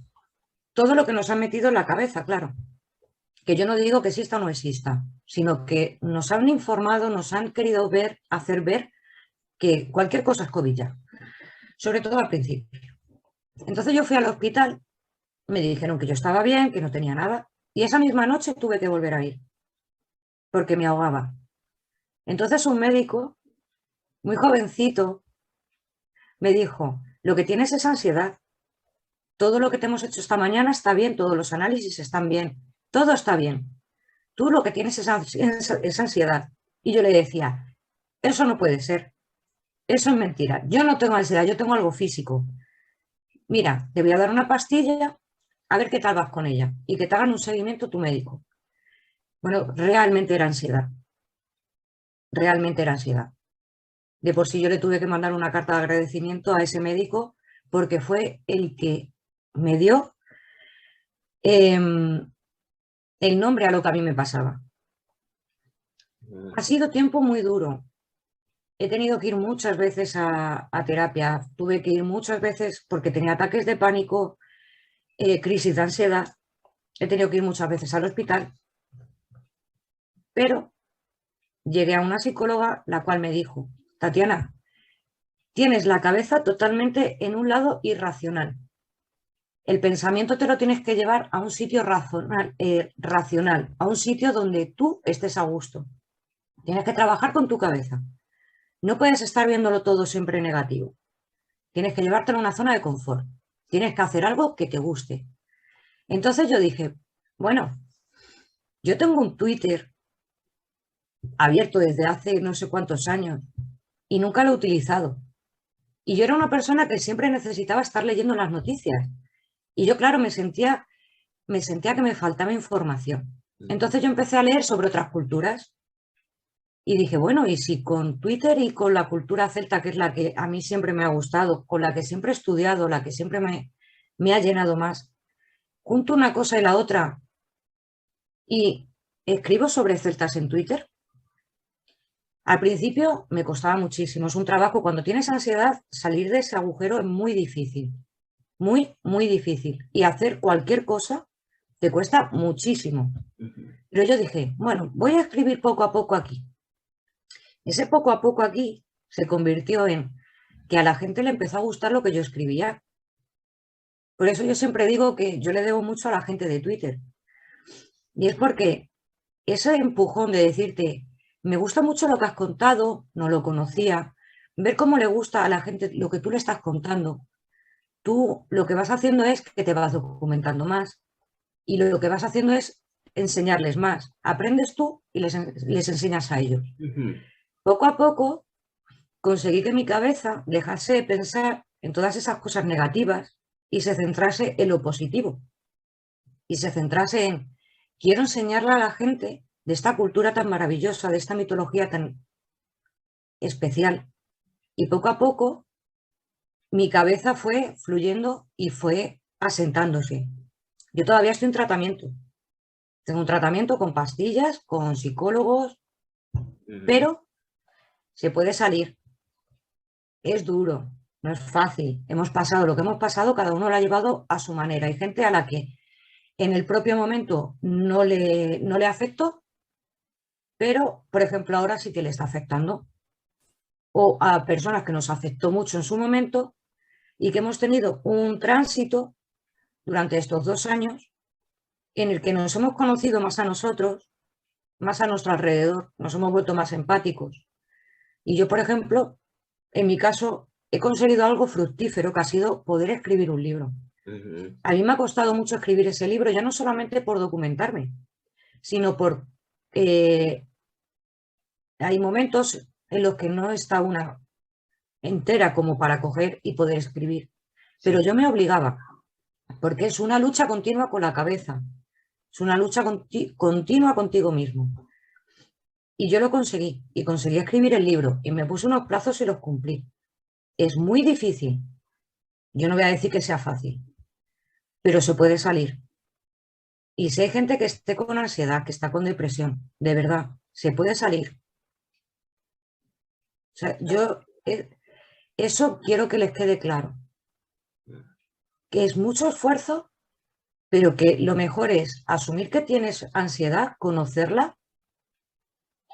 Todo lo que nos han metido en la cabeza, claro. Que yo no digo que exista o no exista, sino que nos han informado, nos han querido hacer ver que cualquier cosa es COVID ya, sobre todo al principio. Entonces yo fui al hospital, me dijeron que yo estaba bien, que no tenía nada, y esa misma noche tuve que volver a ir, porque me ahogaba. Entonces un médico, muy jovencito, me dijo, lo que tienes es ansiedad. Todo lo que te hemos hecho esta mañana está bien, todos los análisis están bien, todo está bien. Tú lo que tienes es ansiedad. Y yo le decía, eso no puede ser, eso es mentira. Yo no tengo ansiedad, yo tengo algo físico. Mira, te voy a dar una pastilla, a ver qué tal vas con ella y que te hagan un seguimiento tu médico. Bueno, realmente era ansiedad. Realmente era ansiedad. De por sí yo le tuve que mandar una carta de agradecimiento a ese médico porque fue el que me dio el nombre a lo que a mí me pasaba. Ha sido tiempo muy duro. He tenido que ir muchas veces a terapia. Tuve que ir muchas veces porque tenía ataques de pánico, crisis de ansiedad. he tenido que ir muchas veces al hospital, pero llegué a una psicóloga la cual me dijo, Tatiana, tienes la cabeza totalmente en un lado irracional. El pensamiento te lo tienes que llevar a un sitio racional, a un sitio donde tú estés a gusto. Tienes que trabajar con tu cabeza. No puedes estar viéndolo todo siempre negativo. Tienes que llevártelo a una zona de confort. Tienes que hacer algo que te guste. Entonces yo dije, bueno, yo tengo un Twitter abierto desde hace no sé cuántos años y nunca lo he utilizado. Y yo era una persona que siempre necesitaba estar leyendo las noticias. Y yo, claro, me sentía que me faltaba información. Entonces yo empecé a leer sobre otras culturas y dije, bueno, y si con Twitter y con la cultura celta, que es la que a mí siempre me ha gustado, con la que siempre he estudiado, la que siempre me ha llenado más, junto una cosa y la otra y escribo sobre celtas en Twitter. Al principio me costaba muchísimo, es un trabajo, cuando tienes ansiedad, salir de ese agujero es muy difícil, muy, muy difícil. Y hacer cualquier cosa te cuesta muchísimo. Pero yo dije, bueno, voy a escribir poco a poco aquí. Ese poco a poco aquí se convirtió en que a la gente le empezó a gustar lo que yo escribía. Por eso yo siempre digo que yo le debo mucho a la gente de Twitter. Y es porque ese empujón de decirte, me gusta mucho lo que has contado, no lo conocía, ver cómo le gusta a la gente lo que tú le estás contando. Tú lo que vas haciendo es que te vas documentando más y lo que vas haciendo es enseñarles más. Aprendes tú y les enseñas a ellos. Poco a poco conseguí que mi cabeza dejase de pensar en todas esas cosas negativas y se centrase en lo positivo. Y se centrase en, quiero enseñarle a la gente de esta cultura tan maravillosa, de esta mitología tan especial. Y poco a poco mi cabeza fue fluyendo y fue asentándose. Yo todavía estoy en tratamiento. Tengo un tratamiento con pastillas, con psicólogos, pero se puede salir. Es duro, no es fácil. Hemos pasado lo que hemos pasado, cada uno lo ha llevado a su manera. Hay gente a la que en el propio momento no le afectó, pero, por ejemplo, ahora sí que le está afectando. O a personas que nos afectó mucho en su momento y que hemos tenido un tránsito durante estos 2 años en el que nos hemos conocido más a nosotros, más a nuestro alrededor, nos hemos vuelto más empáticos. Y yo, por ejemplo, en mi caso, he conseguido algo fructífero que ha sido poder escribir un libro. A mí me ha costado mucho escribir ese libro, ya no solamente por documentarme, sino por... hay momentos en los que no está una entera como para coger y poder escribir, pero yo me obligaba, porque es una lucha continua con la cabeza, es una lucha continua contigo mismo. Y yo lo conseguí, y conseguí escribir el libro, y me puse unos plazos y los cumplí. Es muy difícil, yo no voy a decir que sea fácil, pero se puede salir. Y si hay gente que esté con ansiedad, que está con depresión, de verdad, se puede salir. O sea, eso quiero que les quede claro, que es mucho esfuerzo, pero que lo mejor es asumir que tienes ansiedad, conocerla,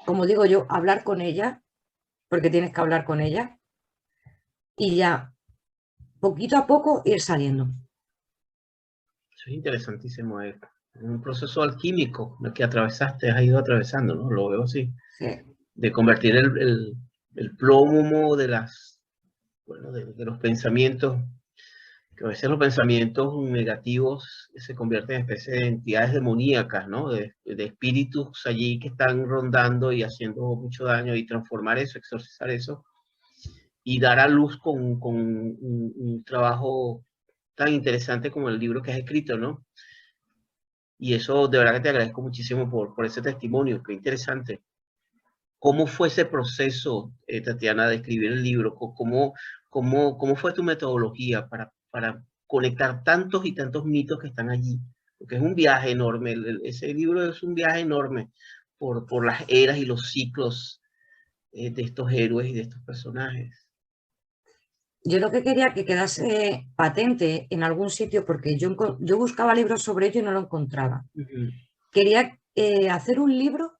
como digo yo, hablar con ella, porque tienes que hablar con ella, y ya poquito a poco ir saliendo. Eso es interesantísimo. Es un proceso alquímico el que atravesaste, has ido atravesando, ¿no? Lo veo así. Sí. De convertir el plomo de los pensamientos, que a veces los pensamientos negativos se convierten en especie de entidades demoníacas, ¿no? De espíritus allí que están rondando y haciendo mucho daño, y transformar eso, exorcizar eso, y dar a luz con un trabajo tan interesante como el libro que has escrito, ¿no? Y eso de verdad que te agradezco muchísimo por ese testimonio, qué interesante. ¿Cómo fue ese proceso, Tatiana, de escribir el libro? ¿Cómo fue tu metodología para conectar tantos y tantos mitos que están allí? Porque es un viaje enorme, ese libro es un viaje enorme por las eras y los ciclos de estos héroes y de estos personajes. yo lo que quería que quedase patente en algún sitio, porque yo buscaba libros sobre ello y no lo encontraba. Ujú. Quería hacer un libro.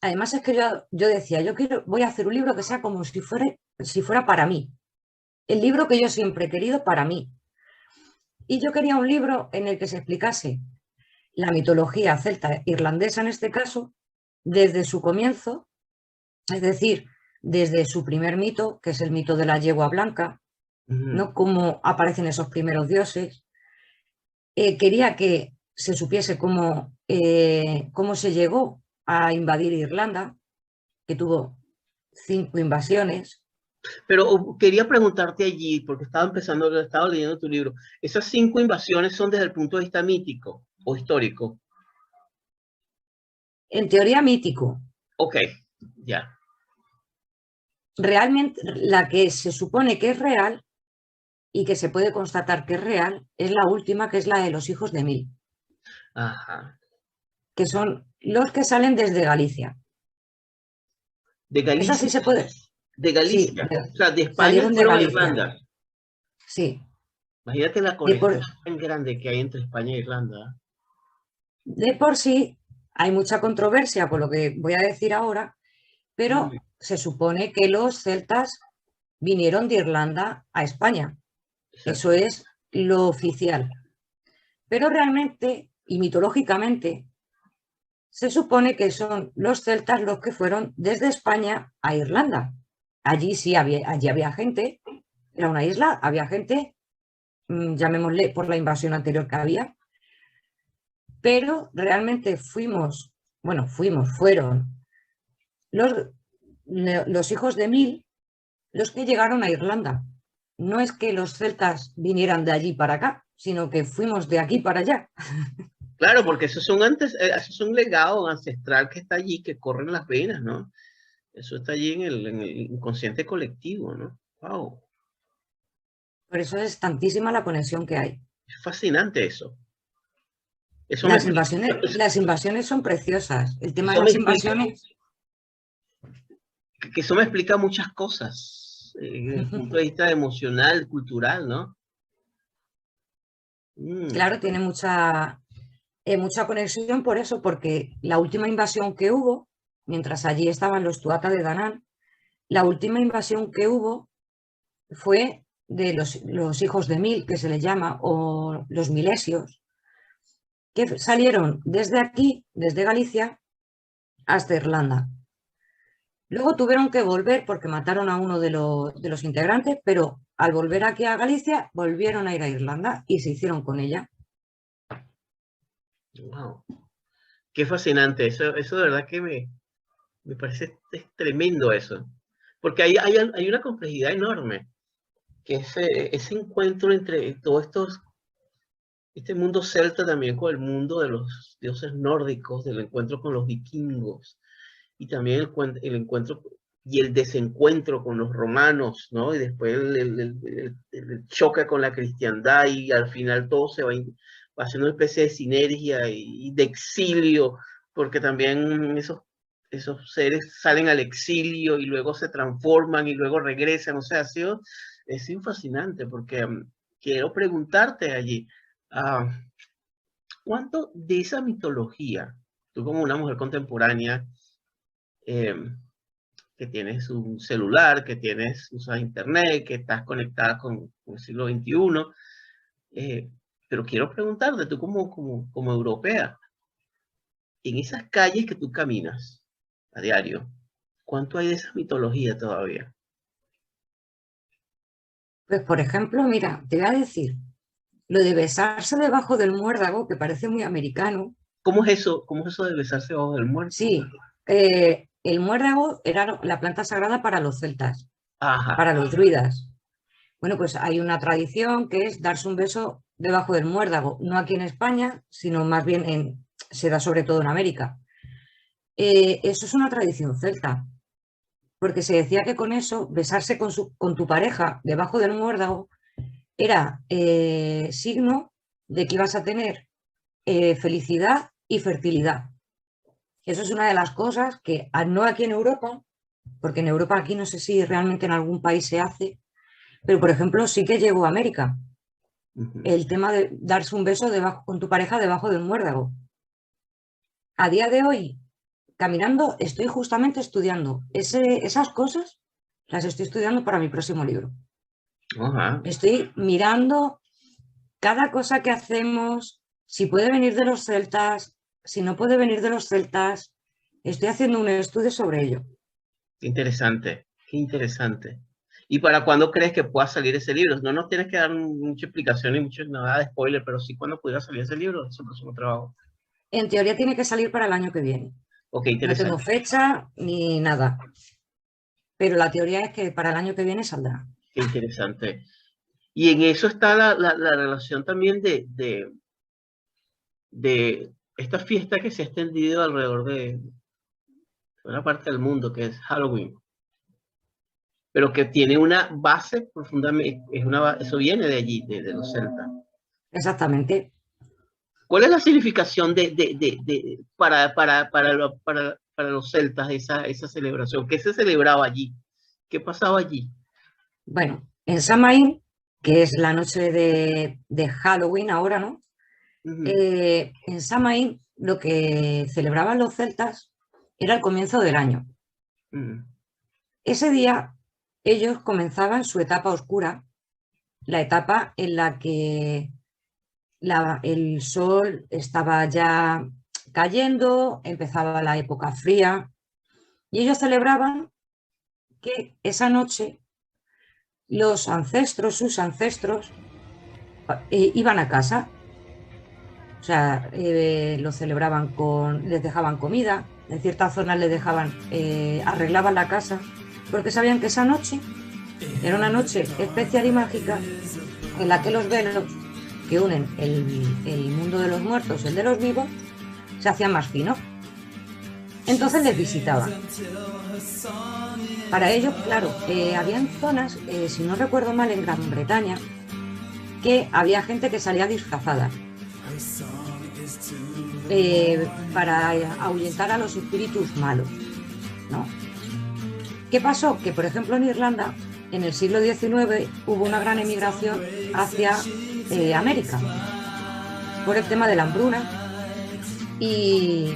Además es que yo decía, voy a hacer un libro que sea como si fuera para mí. El libro que yo siempre he querido para mí. Y yo quería un libro en el que se explicase la mitología celta irlandesa en este caso, desde su comienzo, es decir, desde su primer mito, que es el mito de la yegua blanca, Ujú. ¿no? Cómo aparecen esos primeros dioses. Quería que se supiese cómo se llegó a invadir Irlanda, que tuvo 5 invasiones. Pero quería preguntarte allí, porque estaba leyendo tu libro, ¿esas 5 invasiones son desde el punto de vista mítico o histórico? En teoría mítico, Ok, ya. realmente la que se supone que es real y que se puede constatar que es real es la última, que es la de los hijos de Mil, Ajá. que son los que salen desde Galicia. De Esa sí Galicia, se puede, de sí, Galicia. O sea, de España salieron de fueron a Galicia, Irlanda. sí. Imagínate la De conexión por, tan grande que hay entre España e Irlanda. de por sí hay mucha controversia por lo que voy a decir ahora, Mm, pero se supone que los celtas vinieron de Irlanda a España. Eso exacto. es lo oficial. Pero realmente y mitológicamente se supone que son los celtas los que fueron desde España a Irlanda. Allí había gente, era una isla, había gente, llamémosle por la invasión anterior que había, pero realmente fueron los, los hijos de Mil los que llegaron a Irlanda. No es que los celtas vinieran de allí para acá, sino que fuimos de aquí para allá. Claro, porque esos son un legado ancestral que está allí, que corre en las venas, ¿no? Eso está allí en el inconsciente colectivo, ¿no? Wow, Por eso es tantísima la conexión que hay. es fascinante eso. Eso me explica, Las invasiones son preciosas. El tema de eso me las explica, invasiones, que eso me explica muchas cosas, desde el punto de vista emocional, cultural, ¿no? Mm, claro, tiene mucha conexión por eso, porque la última invasión que hubo, mientras allí estaban los Tuatha de Danann, la última invasión que hubo fue de los hijos de Mil, que se les llama, o los milesios, que salieron desde aquí, desde Galicia, hasta Irlanda. Luego tuvieron que volver porque mataron a uno de los integrantes, pero al volver aquí a Galicia, volvieron a ir a Irlanda y se hicieron con ella. wow, qué fascinante. Eso de verdad que me parece tremendo eso. Porque hay una complejidad enorme, que ese encuentro entre todos este mundo celta también con el mundo de los dioses nórdicos, del encuentro con los vikingos, y también el encuentro y el desencuentro con los romanos, ¿no? Y después el choque con la cristiandad y al final todo va haciendo una especie de sinergia y de exilio, porque también esos seres salen al exilio y luego se transforman y luego regresan. O sea, ha sido fascinante porque quiero preguntarte allí, uh, ¿cuánto de esa mitología, tú como una mujer contemporánea, eh, que tienes un celular, usas internet, que estás conectada con el siglo XXI, pero quiero preguntarte, tú como europea, en esas calles que tú caminas a diario, ¿cuánto hay de esa mitología todavía? Pues, por ejemplo, mira, te voy a decir, lo de besarse debajo del muérdago, que parece muy americano, ¿Cómo es eso? ¿Cómo es eso de besarse bajo del muerto? sí, el muérdago era la planta sagrada para los celtas, Ajá. para los druidas. Bueno, pues hay una tradición que es darse un beso debajo del muérdago, no aquí en España, sino más bien se da sobre todo en América. Eso es una tradición celta, porque se decía que con eso, besarse con tu pareja debajo del muérdago, era signo de que ibas a tener felicidad y fertilidad. Eso es una de las cosas que, no aquí en Europa, porque en Europa aquí no sé si realmente en algún país se hace, Pero, por ejemplo, sí que llegó a América. Ujú. El tema de darse un beso con tu pareja debajo de un muérdago. A día de hoy, caminando, estoy justamente estudiando esas cosas, las estoy estudiando para mi próximo libro. Ajá. Estoy mirando cada cosa que hacemos, si puede venir de los celtas, si no puede venir de los celtas. Estoy haciendo un estudio sobre ello. Qué interesante, qué interesante. ¿Y para cuándo crees que pueda salir ese libro? No nos tienes que dar mucha explicación y mucho nada de spoiler, pero sí cuándo pudiera salir ese libro, ese próximo trabajo. En teoría tiene que salir para el año que viene. Ok, No tengo interesante, fecha ni nada, pero la teoría es que para el año que viene saldrá. qué interesante. Y en eso está la relación también de esta fiesta que se ha extendido alrededor de una parte del mundo, que es Halloween, pero que tiene una base profundamente, eso viene de allí, de los celtas. Exactamente. ¿Cuál es la significación para los celtas esa celebración? ¿Qué se celebraba allí? ¿Qué pasaba allí? Bueno, en Samhain, que es la noche de Halloween ahora, ¿no? Ujú, En Samhain lo que celebraban los celtas era el comienzo del año. ujú, Ese día ellos comenzaban su etapa oscura, la etapa en la que el sol estaba ya cayendo, empezaba la época fría y ellos celebraban que esa noche sus ancestros, iban a casa. O sea, lo celebraban les dejaban comida, en ciertas zonas les dejaban, arreglaban la casa, porque sabían que esa noche era una noche especial y mágica en la que los velos que unen el mundo de los muertos y el de los vivos se hacían más finos. Entonces les visitaban. Para ello, claro, habían zonas, si no recuerdo mal, en Gran Bretaña, que había gente que salía disfrazada para ahuyentar a los espíritus malos, ¿no? ¿Qué pasó? Que, por ejemplo, en Irlanda, en el siglo XIX, hubo una gran emigración hacia América por el tema de la hambruna y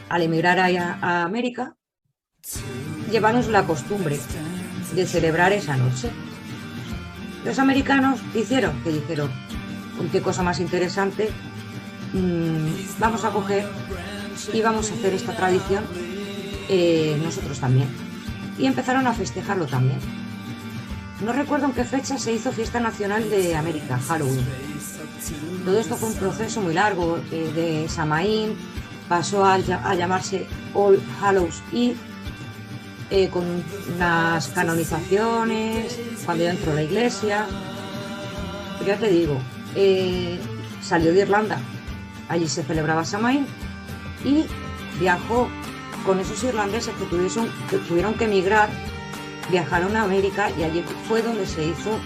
al emigrar a América, llevaron la costumbre de celebrar esa noche. Los americanos dijeron, uy, qué cosa más interesante, vamos a coger y vamos a hacer esta tradición nosotros también. Y empezaron a festejarlo también. No recuerdo en qué fecha se hizo fiesta nacional de América, Halloween. Todo esto fue un proceso muy largo, de Samhain, pasó a llamarse All Hallows Eve, con unas canonizaciones, cuando ya entró la iglesia. Pero ya te digo, salió de Irlanda, allí se celebraba Samhain y viajó con esos irlandeses que tuvieron que emigrar, viajaron a América y allí fue donde se hizo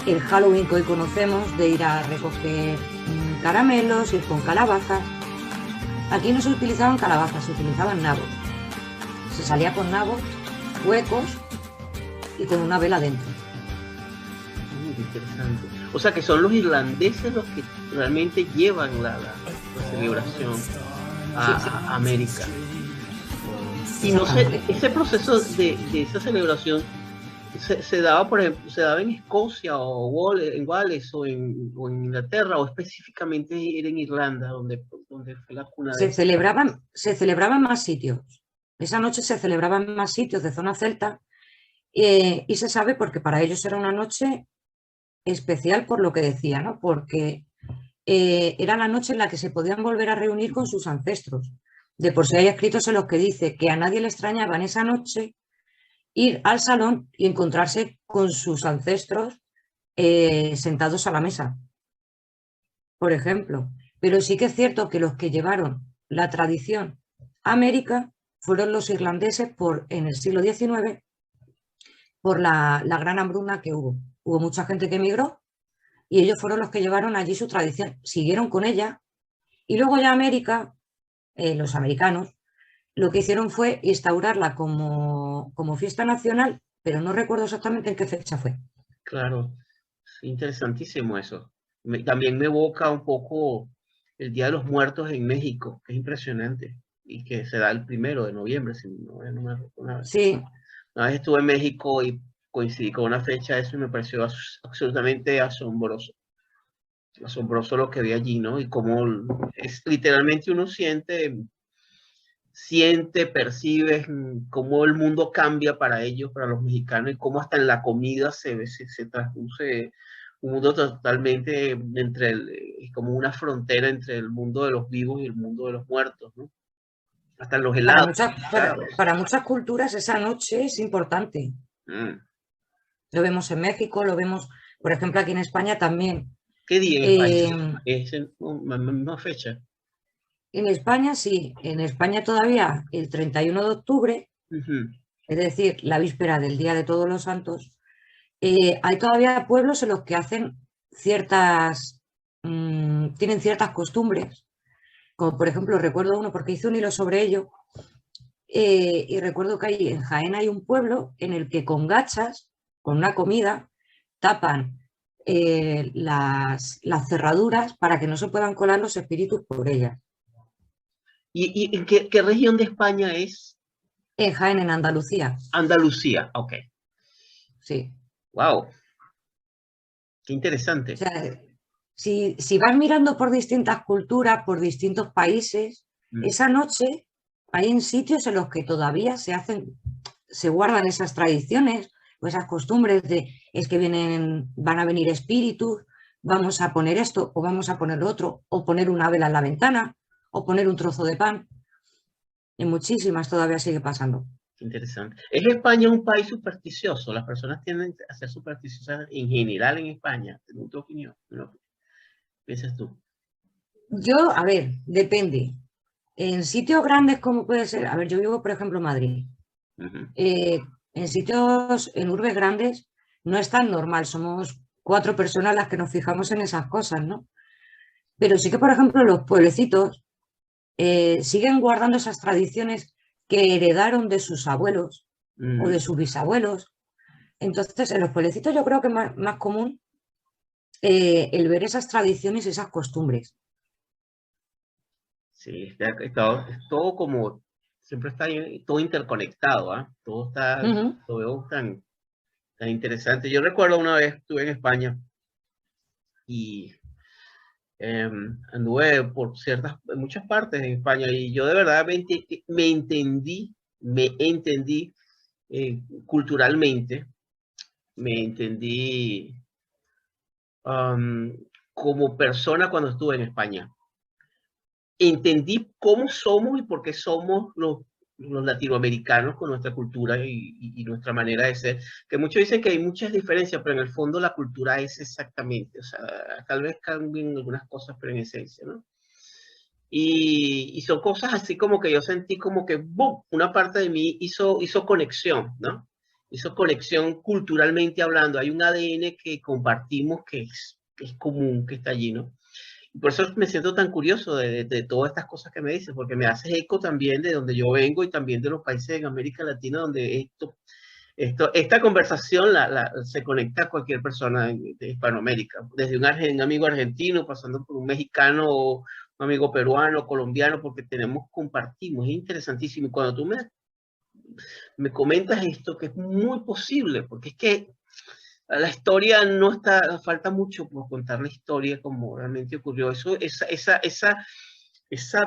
el Halloween que hoy conocemos, de ir a recoger caramelos, ir con calabazas. Aquí no se utilizaban calabazas, se utilizaban nabos. Se salía con nabos, huecos y con una vela dentro. Interesante. O sea que son los irlandeses los que realmente llevan la celebración a América. Y no sé, ese proceso de esa celebración se daba, por ejemplo, se daba en Escocia o en Wales o en Inglaterra, o específicamente era en Irlanda, donde fue la cuna de... Se celebraban más sitios. Esa noche se celebraban más sitios de zona celta, y se sabe porque para ellos era una noche especial por lo que decía, ¿no? Porque era la noche en la que se podían volver a reunir con sus ancestros. De por sí hay escritos en los que dice que a nadie le extrañaba en esa noche ir al salón y encontrarse con sus ancestros sentados a la mesa, por ejemplo. Pero sí que es cierto que los que llevaron la tradición a América fueron los irlandeses en el siglo XIX, por la gran hambruna que hubo. Hubo mucha gente que emigró y ellos fueron los que llevaron allí su tradición, siguieron con ella y luego ya América, los americanos, lo que hicieron fue instaurarla como fiesta nacional, pero no recuerdo exactamente en qué fecha fue. Claro, sí, interesantísimo eso. También me evoca un poco el Día de los Muertos en México, que es impresionante, y que se da el 1 de noviembre, si no me recuerdo. Sí, Una vez estuve en México y coincidí con una fecha de eso y me pareció absolutamente asombroso. Asombroso lo que vi allí, ¿no? Y cómo es literalmente uno percibe cómo el mundo cambia para ellos, para los mexicanos, y cómo hasta en la comida se transduce un mundo totalmente es como una frontera entre el mundo de los vivos y el mundo de los muertos, ¿no? Hasta en los helados. para muchas culturas esa noche es importante. Mm. Lo vemos en México, lo vemos, por ejemplo, aquí en España también. ¿Qué día en España? Eh, Es en la misma fecha. en España sí, en España todavía el 31 de octubre, Ujú. es decir, la víspera del Día de Todos los Santos, hay todavía pueblos en los que hacen tienen ciertas costumbres, como por ejemplo recuerdo uno porque hice un hilo sobre ello, y recuerdo que en Jaén hay un pueblo en el que con gachas, con una comida, tapan las cerraduras para que no se puedan colar los espíritus por ellas. ¿Y en qué región de España es? En Jaén, en Andalucía, Andalucía, ok. sí. Wow, qué O interesante. sea, si vas mirando por distintas culturas, por distintos países, Mm. esa noche hay en sitios en los que todavía se guardan esas tradiciones o esas costumbres de es que van a venir espíritus, vamos a poner esto o vamos a poner lo otro, o poner una vela en la ventana, o poner un trozo de pan. En muchísimas todavía sigue pasando. Qué interesante. ¿Es España un país supersticioso? Las personas tienden a ser supersticiosas en general en España, en tu opinión. ¿No piensas tú? Yo, a ver, depende. En sitios grandes como puede ser, a ver, yo vivo, por ejemplo, en Madrid. Ujú. eh, en sitios, en urbes grandes, no es tan normal. Somos 4 personas las que nos fijamos en esas cosas, ¿no? Pero sí que, por ejemplo, los pueblecitos siguen guardando esas tradiciones que heredaron de sus abuelos o Ujú. de sus bisabuelos. Entonces, en los pueblecitos yo creo que es más común el ver esas tradiciones y esas costumbres. Sí, es todo como, siempre está todo interconectado, ¿ah? Todo está, Ujú. lo veo tan interesante. Yo recuerdo una vez estuve en España y anduve por muchas partes en España y yo de verdad me entendí culturalmente, me entendí am, como persona cuando estuve en España. Entendí cómo somos y por qué somos los latinoamericanos con nuestra cultura y nuestra manera de ser, que muchos dicen que hay muchas diferencias, pero en el fondo la cultura es exactamente, o sea, tal vez cambien algunas cosas, pero en esencia, ¿no? Y son cosas así como que yo sentí como que, ¡boom!, una parte de mí hizo conexión, ¿no? Hizo conexión culturalmente hablando. Hay un ADN que compartimos que es común, que está allí, ¿no? Y por eso me siento tan curioso de todas estas cosas que me dices, porque me hace eco también de donde yo vengo y también de los países en América Latina donde esta conversación se conecta a cualquier persona de Hispanoamérica, desde un amigo argentino, pasando por un mexicano, un amigo peruano, colombiano, porque compartimos, es interesantísimo. Y cuando tú me comentas esto, que es muy posible, porque es que la historia no está, falta mucho por contar la historia como realmente ocurrió. Esa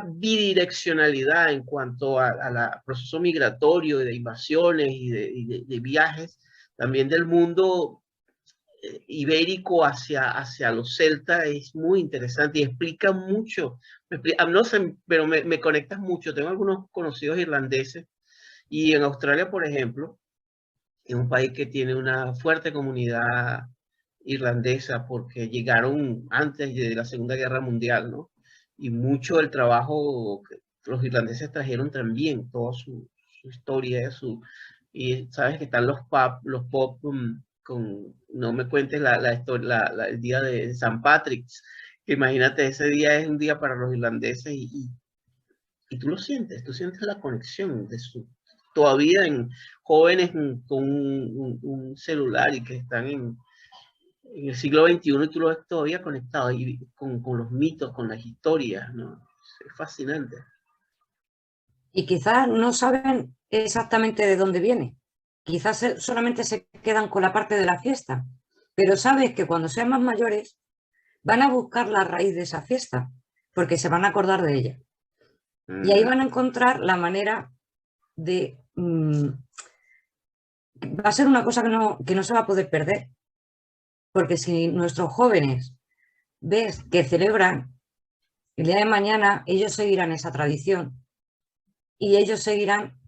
bidireccionalidad en cuanto al proceso migratorio, de invasiones y de viajes, también del mundo ibérico hacia los celtas, es muy interesante y explica mucho. No sé, pero me conectas mucho. Tengo algunos conocidos irlandeses y en Australia, por ejemplo, es un país que tiene una fuerte comunidad irlandesa porque llegaron antes de la Segunda Guerra Mundial, ¿no? Y mucho del trabajo que los irlandeses trajeron también, toda su historia, y sabes que están los pub no me cuentes la historia, el día de San Patrick's, que imagínate, ese día es un día para los irlandeses Y tú sientes la conexión de todavía en jóvenes con un celular y que están en el siglo XXI y tú lo ves todavía conectado y con los mitos, con las historias, ¿no? Es fascinante. Y quizás no saben exactamente de dónde viene. Quizás solamente se quedan con la parte de la fiesta, pero sabes que cuando sean más mayores van a buscar la raíz de esa fiesta, porque se van a acordar de ella. Y ahí van a encontrar la manera de... va a ser una cosa que no se va a poder perder, porque si nuestros jóvenes ves que celebran el día de mañana, ellos seguirán esa tradición y ellos seguirán,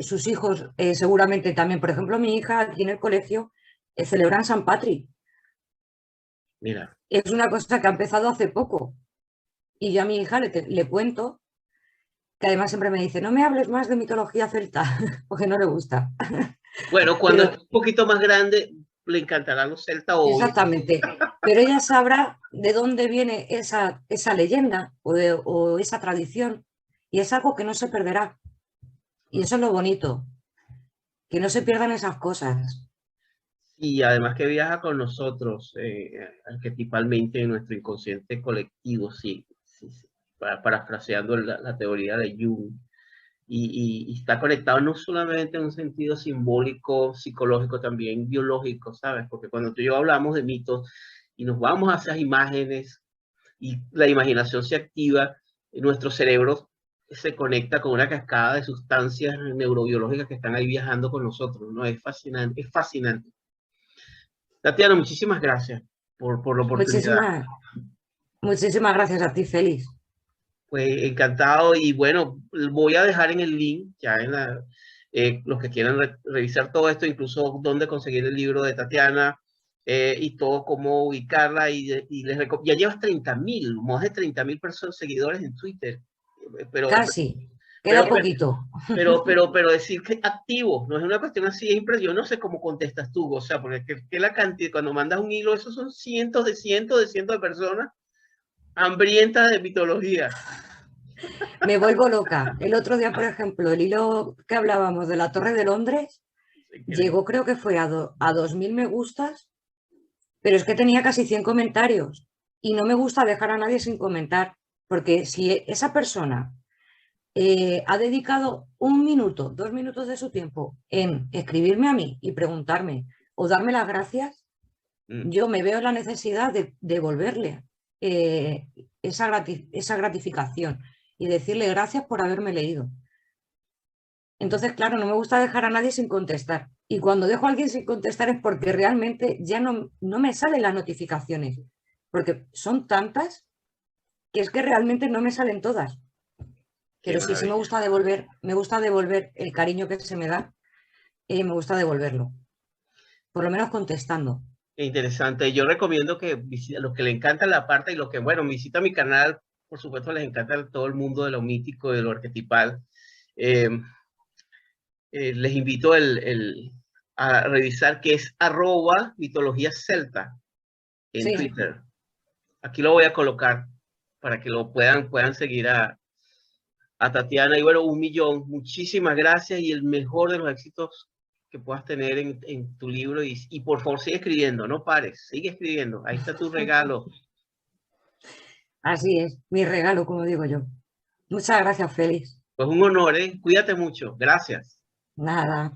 sus hijos seguramente también. Por ejemplo, mi hija aquí en el colegio celebran San Patrick. Mira. Es una cosa que ha empezado hace poco. Y yo a mi hija le cuento, que además siempre me dice, no me hables más de mitología celta, porque no le gusta. Bueno, cuando esté un poquito más grande, le encantarán los celtas. Exactamente. Pero ella sabrá de dónde viene esa leyenda o esa tradición. Y es algo que no se perderá. Y eso es lo bonito, que no se pierdan esas cosas. Y además que viaja con nosotros, arquetipalmente en nuestro inconsciente colectivo, sí. Parafraseando la teoría de Jung. Y está conectado no solamente en un sentido simbólico, psicológico, también biológico, ¿sabes? Porque cuando tú y yo hablamos de mitos y nos vamos a esas imágenes y la imaginación se activa, nuestro cerebro se conecta con una cascada de sustancias neurobiológicas que están ahí viajando con nosotros, ¿no? Es fascinante, es fascinante. Tatiana, muchísimas gracias por la oportunidad. Muchísimas gracias a ti, Félix. Pues encantado y bueno, voy a dejar en el link ya en los que quieran revisar todo esto, incluso dónde conseguir el libro de Tatiana y todo, cómo ubicarla ya llevas 30.000, más de 30.000 personas, seguidores en Twitter. Casi, queda poquito. Pero decir que activo, no es una cuestión así, yo no sé cómo contestas tú, o sea, porque que la cantidad, cuando mandas un hilo, esos son cientos de personas hambrientas de mitología. Me vuelvo loca. El otro día, por ejemplo, el hilo que hablábamos de la Torre de Londres, llegó, creo que fue a 2.000 me gustas, pero es que tenía casi 100 comentarios y no me gusta dejar a nadie sin comentar, porque si esa persona ha dedicado 1 minuto, 2 minutos de su tiempo en escribirme a mí y preguntarme o darme las gracias, yo me veo la necesidad de devolverle esa gratificación y decirle gracias por haberme leído. Entonces, claro, no me gusta dejar a nadie sin contestar. Y cuando dejo a alguien sin contestar es porque realmente ya no me salen las notificaciones, porque son tantas que es que realmente no me salen todas. Pero sí me gusta devolver el cariño que se me da, me gusta devolverlo. Por lo menos contestando. Interesante. Yo recomiendo que a los que le encanta la parte y los que, bueno, visita mi canal, por supuesto les encanta todo el mundo de lo mítico, de lo arquetipal. Les invito a revisar que es @mitología_celta en Twitter. Aquí lo voy a colocar para que lo puedan seguir a Tatiana. Y bueno, 1.000.000. Muchísimas gracias y el mejor de los éxitos que puedas tener en tu libro. Y por favor, sigue escribiendo, no pares, sigue escribiendo. Ahí está tu regalo. Así es, mi regalo, como digo yo. Muchas gracias, Félix. Pues un honor, ¿eh? Cuídate mucho. Gracias. Nada.